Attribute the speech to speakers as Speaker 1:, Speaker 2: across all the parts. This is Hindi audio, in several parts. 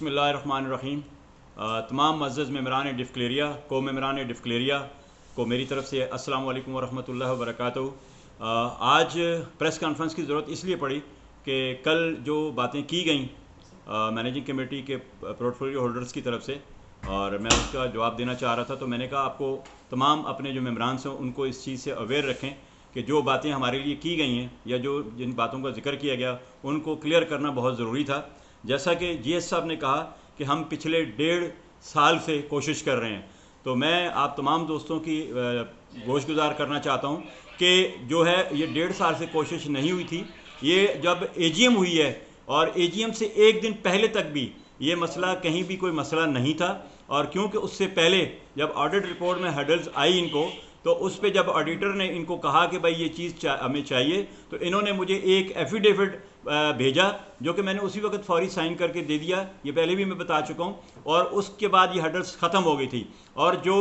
Speaker 1: बिस्मिल्लाहिर्रहमानिर्रहीम। तमाम मुअज़्ज़ज़ मेम्बरान डिफ़्क्लेरिया को मेम्बरान डिफ़्क्लेरिया को मेरी तरफ़ से अस्सलामु अलैकुम वरहमतुल्लाहि वबरकातुहू। आज प्रेस कॉन्फ्रेंस की ज़रूरत इसलिए पड़ी कि कल जो बातें की गई मैनेजिंग कमेटी के पोर्टफोलियो होल्डर्स की तरफ से, और मैं उसका जवाब देना चाह रहा था, तो मैंने कहा आपको तमाम अपने जो मेम्बरान हैं उनको इस चीज़ से अवेयर रखें कि जो बातें हमारे लिए की गई हैं या जो जिन बातों का जिक्र किया गया उनको क्लियर करना बहुत ज़रूरी था। जैसा कि GS साहब ने कहा कि हम पिछले 1.5 साल से कोशिश कर रहे हैं, तो मैं आप तमाम दोस्तों की गोशगुजार करना चाहता हूं कि जो है ये 1.5 साल से कोशिश नहीं हुई थी। ये जब AGM हुई है और AGM से एक दिन पहले तक भी ये मसला कहीं भी कोई मसला नहीं था, और क्योंकि उससे पहले जब ऑडिट रिपोर्ट में हर्डल्स आई इनको, तो उस पे जब ऑडिटर ने इनको कहा कि भाई ये चीज़ हमें चाहिए, तो इन्होंने मुझे एक एफिडेविट भेजा जो कि मैंने उसी वक्त फौरी साइन करके दे दिया। ये पहले भी मैं बता चुका हूँ। और उसके बाद ये हर्डल्स ख़त्म हो गई थी, और जो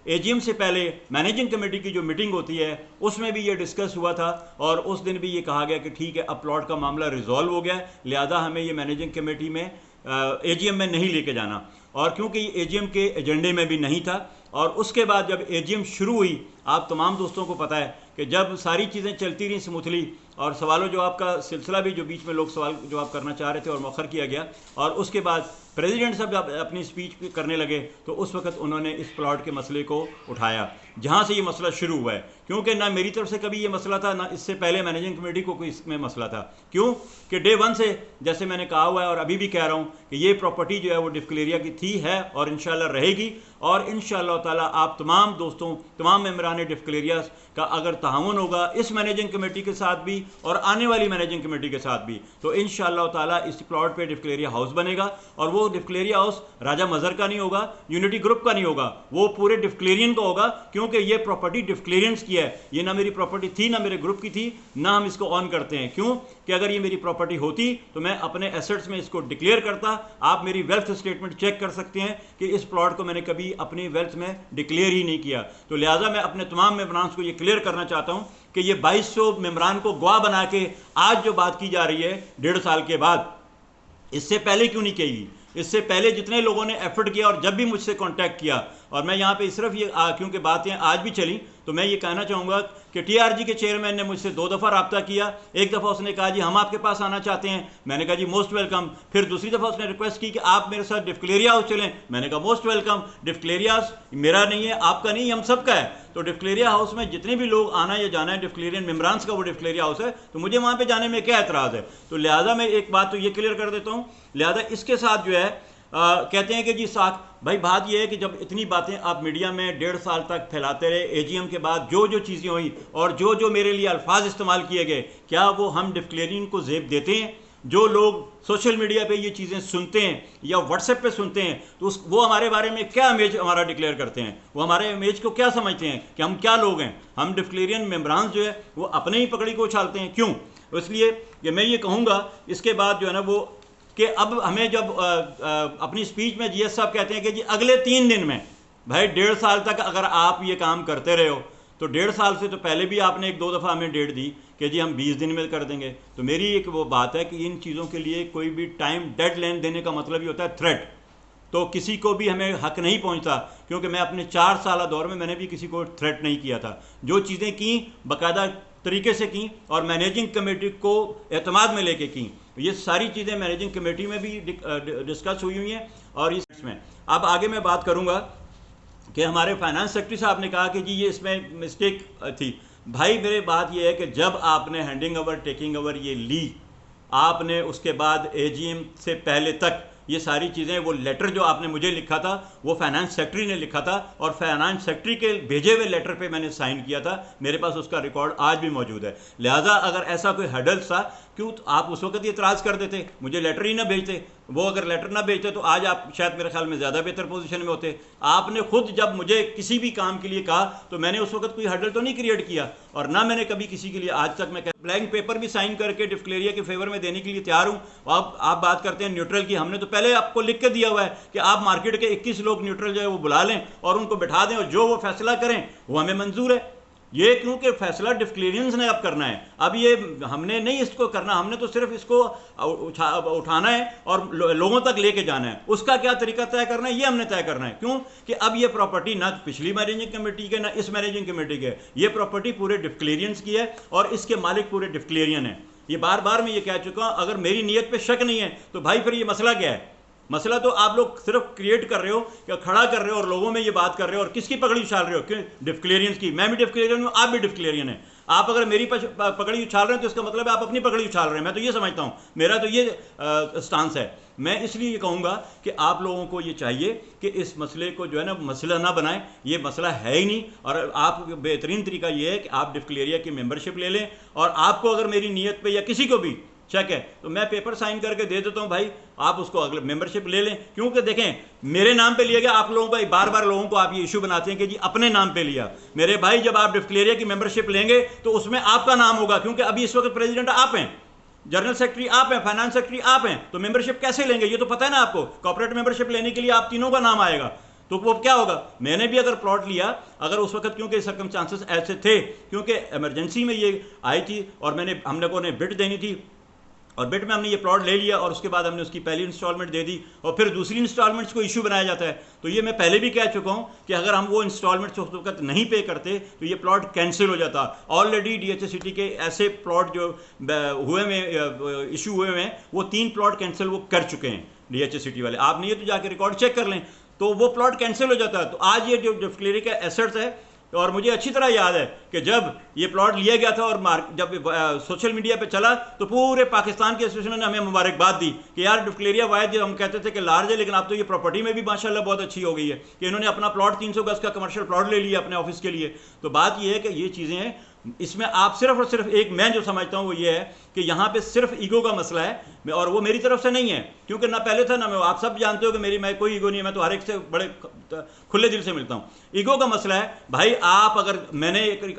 Speaker 1: AGM से पहले मैनेजिंग कमेटी की जो मीटिंग होती है उसमें भी ये डिस्कस हुआ था, और उस दिन भी ये कहा गया कि ठीक है, अब प्लॉट का मामला रिजॉल्व हो गया, लिहाजा हमें ये मैनेजिंग कमेटी में AGM में नहीं लेके जाना। और क्योंकि ये AGM के एजेंडे में भी नहीं था, और उसके बाद जब AGM शुरू हुई, आप तमाम दोस्तों को पता है कि जब सारी चीज़ें चलती रहीं स्मूथली, और सवालों जवाब का सिलसिला भी जो बीच में लोग सवाल जवाब करना चाह रहे थे और मौखर किया गया, और उसके बाद प्रेसिडेंट साहब जब अपनी स्पीच करने लगे तो उस वक्त उन्होंने इस प्लॉट के मसले को उठाया, जहाँ से ये मसला शुरू हुआ है। क्योंकि ना मेरी तरफ से कभी ये मसला था, ना इससे पहले मैनेजिंग कमेटी को कोई इसमें मसला था। क्यों कि डे 1 से जैसे मैंने कहा हुआ है और अभी भी कह रहा हूँ कि ये प्रॉपर्टी जो है वो डिफ़्क्लेरिया की थी, है और इंशाल्लाह रहेगी। और इंशाल्लाह ताला आप तमाम दोस्तों, तमाम मेम्बरान डिफ़्क्लेरिया का अगर ताउन होगा इस मैनेजिंग कमेटी के साथ भी और आने वाली मैनेजिंग कमेटी के साथ भी, तो इंशाल्लाह ताला इस प्लॉट पे डिफ़्क्लेरिया हाउस बनेगा। और वो डिफ़्क्लेरिया हाउस राजा मज़र का नहीं होगा, यूनिटी ग्रुप का नहीं होगा, वो पूरे डिफ़्क्लेरियन का होगा, क्योंकि ये प्रॉपर्टी डिफ़्क्लेरियंस की है। ये ना मेरी प्रॉपर्टी थी, ना मेरे ग्रुप की थी, ना हम इसको ऑन करते हैं। क्यों कि अगर ये मेरी प्रॉपर्टी होती तो मैं अपने एसेट्स में इसको डिक्लेयर करता। आप मेरी वेल्थ स्टेटमेंट चेक कर सकते हैं कि इस प्लॉट को मैंने कभी अपनी वेल्थ में डिक्लेयर ही नहीं किया। तो लिहाजा मैं अपने तमाम मेम्बरान को ये क्लियर करना चाहता हूँ कि ये 2200 मेम्बरान को गवाह बना के आज जो बात की जा रही है 1.5 साल के बाद, इससे पहले क्यों नहीं कही? इससे पहले जितने लोगों ने एफर्ट किया और जब भी मुझसे कांटेक्ट किया, और मैं यहाँ पे सिर्फ ये क्योंकि बातें आज भी चली, तो मैं ये कहना चाहूँगा कि TRG के चेयरमैन ने मुझसे 2 दफ़ा रब्ता किया। एक दफ़ा उसने कहा जी हम आपके पास आना चाहते हैं, मैंने कहा जी मोस्ट वेलकम। फिर दूसरी दफ़ा उसने रिक्वेस्ट की कि आप मेरे साथ डिफ़्क्लेरिया हाउस चलें, मैंने कहा मोस्ट वेलकम। डिफ़्क्लेरिया हाउस मेरा नहीं है, आपका नहीं, हम सबका है। तो डिफ़्क्लेरिया हाउस में जितने भी लोग आना या जाना है, डिफ़्क्लेरियन मेम्बरान्स का वो डिफ़्क्लेरिया हाउस है, तो मुझे वहाँ पर जाने में क्या एतराज़ है? तो लिहाजा मैं एक बात तो ये क्लियर कर देता हूँ। लिहाजा इसके साथ जो है कहते हैं कि जी साख भाई, बात यह है कि जब इतनी बातें आप मीडिया में 1.5 साल तक फैलाते रहे, AGM के बाद जो जो चीज़ें हुई और जो जो मेरे लिए अल्फाज इस्तेमाल किए गए, क्या वो हम डिफ़्क्लेरियन को ज़ेब देते हैं? जो लोग सोशल मीडिया पे ये चीज़ें सुनते हैं या व्हाट्सएप पे सुनते हैं, तो वो हमारे बारे में क्या इमेज हमारा डिक्लेयर करते हैं? वो हमारे इमेज को क्या समझते हैं कि हम क्या लोग हैं? हम डिफ़्क्लेरियन मेम्बरान जो है वो अपने ही पकड़ी को उछालते हैं। क्यों? इसलिए कि मैं ये कहूँगा इसके बाद जो है ना वो कि अब हमें जब अपनी स्पीच में GS साहब कहते हैं कि जी अगले 3 दिन में, भाई 1.5 साल तक अगर आप ये काम करते रहे हो, तो 1.5 साल से तो पहले भी आपने 1-2 दफ़ा हमें डेट दी कि जी हम 20 दिन में कर देंगे। तो मेरी एक वो बात है कि इन चीज़ों के लिए कोई भी टाइम डेडलाइन देने का मतलब ही होता है थ्रेट। तो किसी को भी हमें हक नहीं पहुंचता, क्योंकि मैं अपने 4 साल दौर में मैंने भी किसी को थ्रेट नहीं किया था। जो चीज़ें की बाकायदा तरीके से की और मैनेजिंग कमेटी को एतमाद में लेके की। ये सारी चीज़ें मैनेजिंग कमेटी में भी डिस्कस हुई हैं। और इसमें अब आगे मैं बात करूंगा कि हमारे फाइनेंस सेक्रेटरी साहब ने कहा कि जी ये इसमें मिस्टेक थी। भाई मेरी बात ये है कि जब आपने हैंडिंग ओवर टेकिंग ओवर ये ली, आपने उसके बाद AGM से पहले तक ये सारी चीज़ें, वो लेटर जो आपने मुझे लिखा था वो फाइनेंस सेक्रेटरी ने लिखा था, और फाइनेंस सेक्रेटरी के भेजे हुए लेटर पे मैंने साइन किया था। मेरे पास उसका रिकॉर्ड आज भी मौजूद है। लिहाजा अगर ऐसा कोई हर्डल्स था, क्यों तो आप उस वक्त ये इतराज़ कर देते, मुझे लेटर ही ना भेजते। वो अगर लेटर ना भेजते तो आज आप शायद मेरे ख्याल में ज़्यादा बेहतर पोजीशन में होते। आपने खुद जब मुझे किसी भी काम के लिए कहा तो मैंने उस वक्त कोई हर्डल तो नहीं क्रिएट किया, और ना मैंने कभी किसी के लिए आज तक मैं ब्लैंक पेपर भी साइन करके डिफ़्क्लेरिया के फेवर में देने के लिए तैयार हूँ। आप बात करते हैं न्यूट्रल की, हमने तो पहले आपको लिख के दिया हुआ है कि आप मार्केट के 21 लोग न्यूट्रल जो है वो बुला लें और उनको बैठा दें, और जो वो फैसला करें वो हमें मंजूर है। ये क्योंकि फैसला डिक्लेरियंस ने अब करना है, अब ये हमने नहीं इसको करना, हमने तो सिर्फ इसको उठाना है और लोगों तक लेके जाना है। उसका क्या तरीका तय करना है ये हमने तय करना है। क्यों कि अब ये प्रॉपर्टी ना पिछली मैनेजिंग कमेटी के ना इस मैनेजिंग कमेटी के, ये प्रॉपर्टी पूरे डिक्लेरियंस की है और इसके मालिक पूरे डिक्लेरियन है। ये बार बार मैं ये कह चुका हूं, अगर मेरी नीयत पे शक नहीं है तो भाई फिर ये मसला क्या है? मसला तो आप लोग सिर्फ क्रिएट कर रहे हो या खड़ा कर रहे हो और लोगों में ये बात कर रहे हो और किसकी पकड़ी उछाल रहे हो? क्यों? डिक्लेरियंस की। मैं भी डिक्लेरियन हूं, आप भी डिक्लेरियन है। आप अगर मेरी पकड़ी उछाल रहे हैं तो इसका मतलब है आप अपनी पकड़ी उछाल रहे हैं। मैं तो ये समझता हूं, मेरा तो ये स्टांस है। मैं इसलिए कहूंगा कि आप लोगों को ये चाहिए कि इस मसले को जो है ना मसला ना बनाएं, ये मसला है ही नहीं। और आप बेहतरीन तरीका ये है कि आप डिक्लेरिया की मेंबरशिप ले लें और आपको अगर मेरी नीयत पे या किसी को भी शक है तो मैं पेपर साइन करके दे देता हूं भाई, आप उसको अगले मेंबरशिप ले लें। क्योंकि देखें मेरे नाम पे लिया गया, आप लोगों का बार बार लोगों को आप ये इशू बनाते हैं कि जी अपने नाम पे लिया। मेरे भाई जब आप डिक्लेरिया की मेंबरशिप लेंगे तो उसमें आपका नाम होगा, क्योंकि अभी इस वक्त प्रेसिडेंट आप हैं, जनरल सेक्रेटरी आप हैं, फाइनेंस सेक्रेटरी आप हैं, तो मेंबरशिप कैसे लेंगे ये तो पता है ना आपको। कॉर्पोरेट मेंबरशिप लेने के लिए आप तीनों का नाम आएगा, तो वो क्या होगा? मैंने भी अगर प्लॉट लिया, अगर उस वक्त क्योंकि सर्कमस्टांसेस ऐसे थे, क्योंकि इमरजेंसी में ये आई थी और हम लोगों ने बिड देनी थी और बिड में हमने ये प्लॉट ले लिया और उसके बाद हमने उसकी पहली इंस्टॉलमेंट दे दी और फिर दूसरी इंस्टॉलमेंट्स को इशू बनाया जाता है। तो ये मैं पहले भी कह चुका हूँ कि अगर हम वो इंस्टॉलमेंट्स उस वक्त नहीं पे करते तो ये प्लॉट कैंसिल हो जाता। ऑलरेडी DHA सिटी के ऐसे प्लॉट जो हुए में इशू हुए हैं, वो 3 प्लॉट कैंसिल वो कर चुके हैं DHA सिटी वाले। आप नहीं है तो जाके रिकॉर्ड चेक कर लें, तो वो प्लॉट कैंसिल हो जाता है। तो आज ये जो डिक्लेरिया का एसेट्स है, और मुझे अच्छी तरह याद है कि जब ये प्लॉट लिया गया था और जब सोशल मीडिया पे चला तो पूरे पाकिस्तान के एसोसिएशन ने हमें मुबारकबाद दी कि यार डिक्लेरिया वायद, हम कहते थे कि लार्ज है लेकिन अब तो ये प्रॉपर्टी में भी माशाल्लाह बहुत अच्छी हो गई है कि इन्होंने अपना प्लॉट 300 गज का कमर्शियल प्लॉट ले लिया अपने ऑफिस के लिए। तो बात ये है कि ये चीज़ें हैं, इसमें आप सिर्फ और सिर्फ एक मैं जो समझता हूँ वो ये है कि यहाँ पे सिर्फ ईगो का मसला है और वो मेरी तरफ से नहीं है, क्योंकि ना पहले था ना मैं, आप सब जानते हो कि मैं कोई ईगो नहीं है, मैं तो हर एक से बड़े खुले दिल से मिलता हूँ। ईगो का मसला है भाई, आप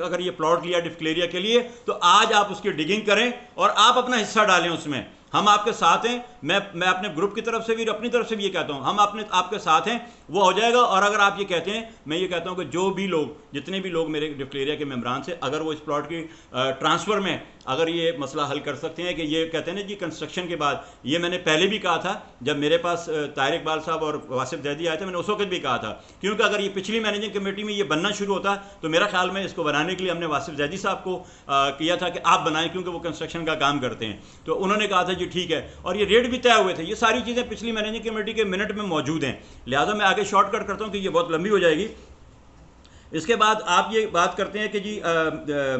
Speaker 1: अगर ये प्लॉट लिया डिक्लेरिया के लिए तो आज आप उसकी डिगिंग करें और आप अपना हिस्सा डालें उसमें। हम आपके साथ हैं, मैं अपने ग्रुप की तरफ से भी अपनी तरफ से भी ये कहता हूँ, हम आपके साथ हैं, वो हो जाएगा। और अगर आप ये कहते हैं, मैं ये कहता हूँ कि जो भी लोग, जितने भी लोग मेरे डिक्लेरिया के मेम्बरान से, अगर वो इस प्लॉट की ट्रांसफ़र में अगर ये मसला हल कर सकते हैं कि ये कहते हैं ना जी कंस्ट्रक्शन के बाद, ये मैंने पहले भी कहा था जब मेरे पास तारिक इकबाल साहब और वासिफ ज़ैदी आए थे, मैंने उस वक्त भी कहा था, क्योंकि अगर ये पिछली मैनेजिंग कमेटी में ये बनना शुरू होता तो मेरा ख्याल में इसको बनाने के लिए हमने वासिफ ज़ैदी साहब को किया था कि आप बनाएं, क्योंकि वो कंस्ट्रक्शन का काम करते हैं। तो उन्होंने कहा था जी ठीक है, और ये रेट भी तय हुए थे। ये सारी चीज़ें पिछली मैनेजिंग कमेटी के मिनट में मौजूद हैं, लिहाजा मैं आगे शॉर्टकट करता हूँ कि ये बहुत लंबी हो जाएगी। इसके बाद आप ये बात करते हैं कि जी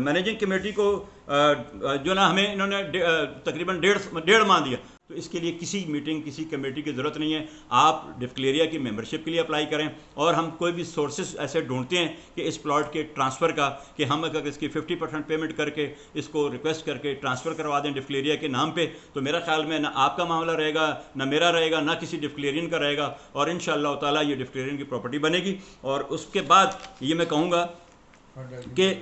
Speaker 1: मैनेजिंग कमेटी को जो ना हमें इन्होंने तकरीबन डेढ़ माह दिया, तो इसके लिए किसी मीटिंग, किसी कमेटी की ज़रूरत नहीं है। आप डिक्लेरिया की मेंबरशिप के लिए अप्लाई करें और हम कोई भी सोर्सेज ऐसे ढूंढते हैं कि इस प्लॉट के ट्रांसफ़र का, कि हम अगर इसकी 50% पेमेंट करके इसको रिक्वेस्ट करके ट्रांसफ़र करवा दें डिक्लेरिया के नाम पे, तो मेरा ख्याल में ना आपका मामला रहेगा, ना मेरा रहेगा, ना किसी डिक्लेरियन का रहेगा, और इंशाअल्लाह ताला ये डिक्लेरियन की प्रॉपर्टी बनेगी। और उसके बाद ये मैं कहूँगा कि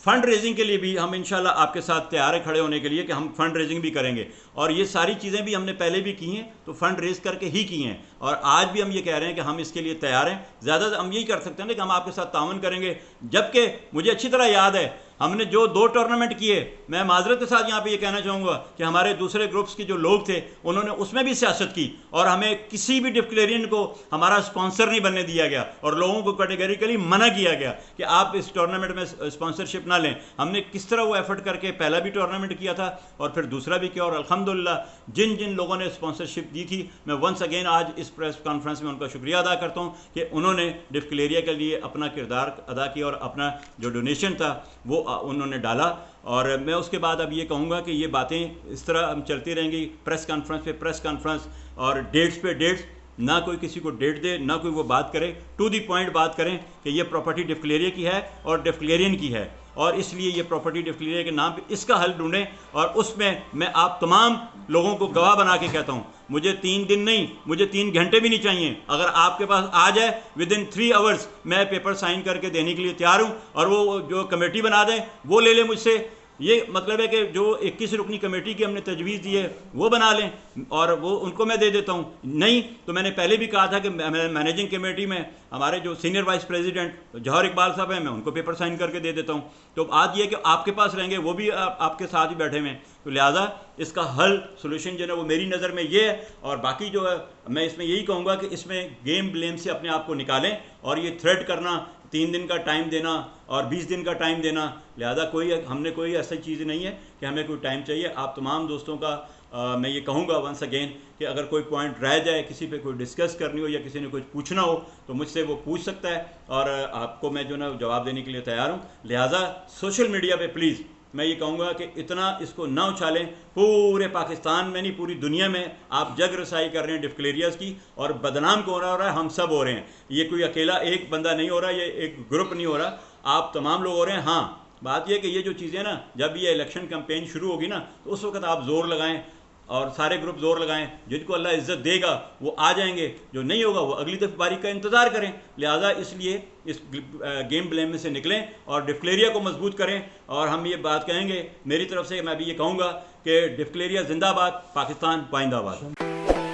Speaker 1: फ़ंड रेजिंग के लिए भी हम इंशाल्लाह आपके साथ तैयार हैं खड़े होने के लिए, कि हम फ़ंड रेजिंग भी करेंगे। और ये सारी चीज़ें भी हमने पहले भी की हैं, तो फ़ंड रेज करके ही की हैं, और आज भी हम ये कह रहे हैं कि हम इसके लिए तैयार हैं। ज़्यादा हम यही कर सकते हैं ना कि हम आपके साथ तावन करेंगे। जबकि मुझे अच्छी तरह याद है हमने जो 2 टूर्नामेंट किए, मैं माजरत के साथ यहाँ पे ये कहना चाहूँगा कि हमारे दूसरे ग्रुप्स के जो लोग थे उन्होंने उसमें भी सियासत की, और हमें किसी भी डिक्लेरियन को हमारा स्पॉन्सर नहीं बनने दिया गया, और लोगों को कैटेगरिकली मना किया गया कि आप इस टूर्नामेंट में स्पॉन्सरशिप ना लें। हमने किस तरह वो एफर्ट करके पहला भी टूर्नामेंट किया था और फिर दूसरा भी किया, और अल्हम्दुलिल्लाह जिन जिन लोगों ने स्पॉन्सरशिप दी थी, मैं वंस अगेन आज इस प्रेस कॉन्फ्रेंस में उनका शुक्रिया अदा करता हूँ कि उन्होंने डिक्लेरिया के लिए अपना किरदार अदा किया और अपना जो डोनेशन था वो उन्होंने डाला। और मैं उसके बाद अब ये कहूँगा कि ये बातें इस तरह हम चलती रहेंगी, प्रेस कॉन्फ्रेंस पे प्रेस कॉन्फ्रेंस और डेट्स पे डेट्स, ना कोई किसी को डेट दे, ना कोई वो बात करे, टू दी पॉइंट बात करें कि ये प्रॉपर्टी डिक्लेरिया की है और डिक्लेरियन की है, और इसलिए ये प्रॉपर्टी डिक्लेरिया के नाम पे इसका हल ढूंढें। और उसमें मैं आप तमाम लोगों को गवाह बना के कहता हूँ, मुझे 3 दिन नहीं, मुझे 3 घंटे भी नहीं चाहिए, अगर आपके पास आ जाए विदिन 3 आवर्स मैं पेपर साइन करके देने के लिए तैयार हूँ। और वो जो कमेटी बना दें वो ले लें मुझसे, ये मतलब है कि जो 21 रुकनी कमेटी की हमने तजवीज़ दी है वो बना लें और वो उनको मैं दे देता हूँ। नहीं तो मैंने पहले भी कहा था कि मैनेजिंग कमेटी में हमारे जो सीनियर वाइस प्रेसिडेंट जौहर इकबाल साहब हैं, मैं उनको पेपर साइन करके दे देता हूँ। तो आज ये कि आपके पास रहेंगे, वो भी आपके साथ ही बैठे हुए हैं, तो लिहाजा इसका हल सोल्यूशन जो है वो मेरी नज़र में ये है। और बाकी जो है मैं इसमें यही कहूँगा कि इसमें गेम ब्लेम से अपने आप को निकालें और ये थ्रेट करना, 3 दिन का टाइम देना और 20 दिन का टाइम देना, लिहाजा हमने कोई ऐसी चीज़ नहीं है कि हमें कोई टाइम चाहिए। आप तमाम दोस्तों का मैं ये कहूँगा वंस अगेन कि अगर कोई पॉइंट रह जाए, किसी पे कोई डिस्कस करनी हो या किसी ने कुछ पूछना हो तो मुझसे वो पूछ सकता है और आपको मैं जो ना जवाब देने के लिए तैयार हूँ। लिहाजा सोशल मीडिया पे प्लीज़ मैं ये कहूँगा कि इतना इसको ना उछालें। पूरे पाकिस्तान में नहीं, पूरी दुनिया में आप जग रसाई कर रहे हैं डिफ्लेरियाज की, और बदनाम कौन हो रहा है? हम सब हो रहे हैं। ये कोई अकेला एक बंदा नहीं हो रहा, ये एक ग्रुप नहीं हो रहा, आप तमाम लोग हो रहे हैं। हाँ, बात यह कि ये जो चीज़ें ना, जब ये इलेक्शन कैंपेन शुरू होगी ना तो उस वक्त आप जोर लगाएं और सारे ग्रुप जोर लगाएं। जिनको अल्लाह इज़्ज़त देगा वो आ जाएंगे, जो नहीं होगा वो अगली दफ़ बारी का इंतज़ार करें। लिहाजा इसलिए इस गेम ब्लेम में से निकलें और डिफ्लेरिया को मजबूत करें। और हम ये बात कहेंगे, मेरी तरफ से मैं भी ये कहूँगा कि डिफ्लेरिया जिंदाबाद, पाकिस्तान पाइंदाबाद।